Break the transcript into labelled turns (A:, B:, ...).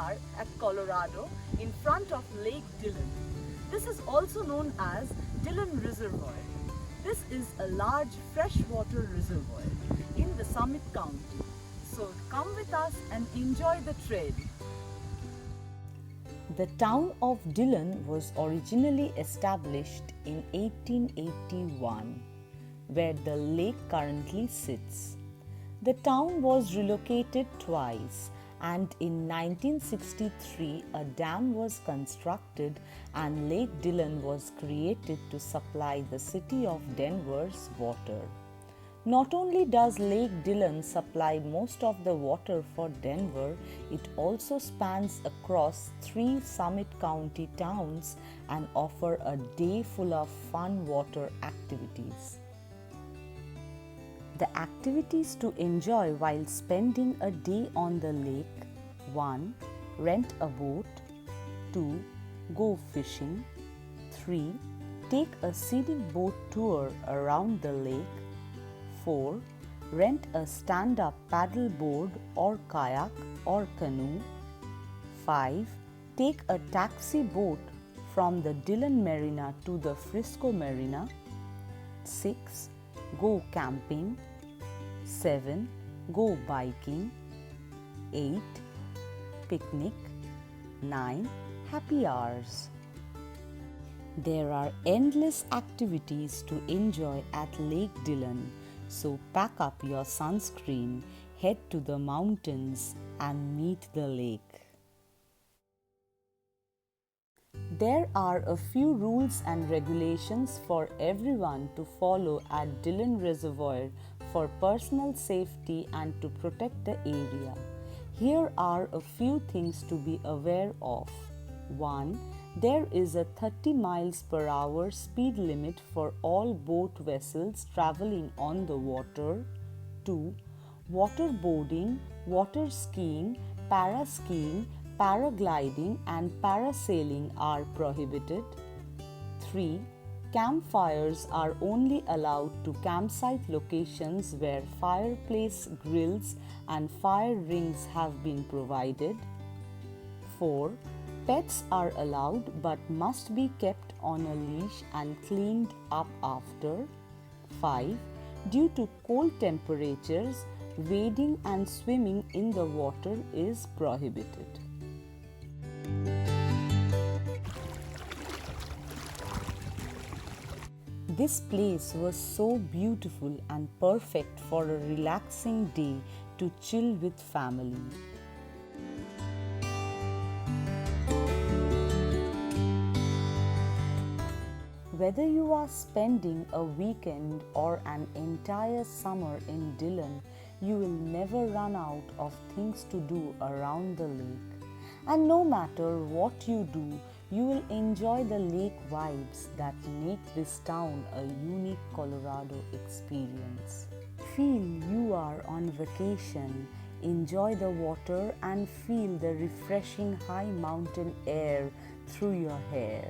A: are at Colorado in front of Lake Dillon. This is also known as Dillon Reservoir. This is a large freshwater reservoir in the Summit County. So come with us and enjoy the trail.
B: The town of Dillon was originally established in 1881, where the lake currently sits. The town was relocated twice, and in 1963 a dam was constructed and Lake Dillon was created to supply the city of Denver's water. Not only does Lake Dillon supply most of the water for Denver, it also spans across 3 Summit County towns and offers a day full of fun water activities. The activities to enjoy while spending a day on the lake: 1. Rent a boat. 2. Go fishing. 3. Take a scenic boat tour around the lake. 4. Rent a stand-up paddle board or kayak or canoe. 5. Take a taxi boat from the Dillon Marina to the Frisco Marina. 6. Go camping. 7. Go biking. 8. Picnic. 9. Happy hours. There are endless activities to enjoy at Lake Dillon, so pack up your sunscreen, head to the mountains and meet the lake. There are a few rules and regulations for everyone to follow at Dillon Reservoir for personal safety and to protect the area. Here are a few things to be aware of. 1. There is a 30 miles per hour speed limit for all boat vessels traveling on the water. 2. Waterboarding, water skiing, paraskiing, paragliding and parasailing are prohibited. 3. Campfires are only allowed to campsite locations where fireplace grills and fire rings have been provided. 4. Pets are allowed but must be kept on a leash and cleaned up after. 5. Due to cold temperatures, wading and swimming in the water is prohibited. This place was so beautiful and perfect for a relaxing day to chill with family. Whether you are spending a weekend or an entire summer in Dillon, you will never run out of things to do around the lake. And no matter what you do, you will enjoy the lake vibes that make this town a unique Colorado experience. Feel you are on vacation, enjoy the water and feel the refreshing high mountain air through your hair.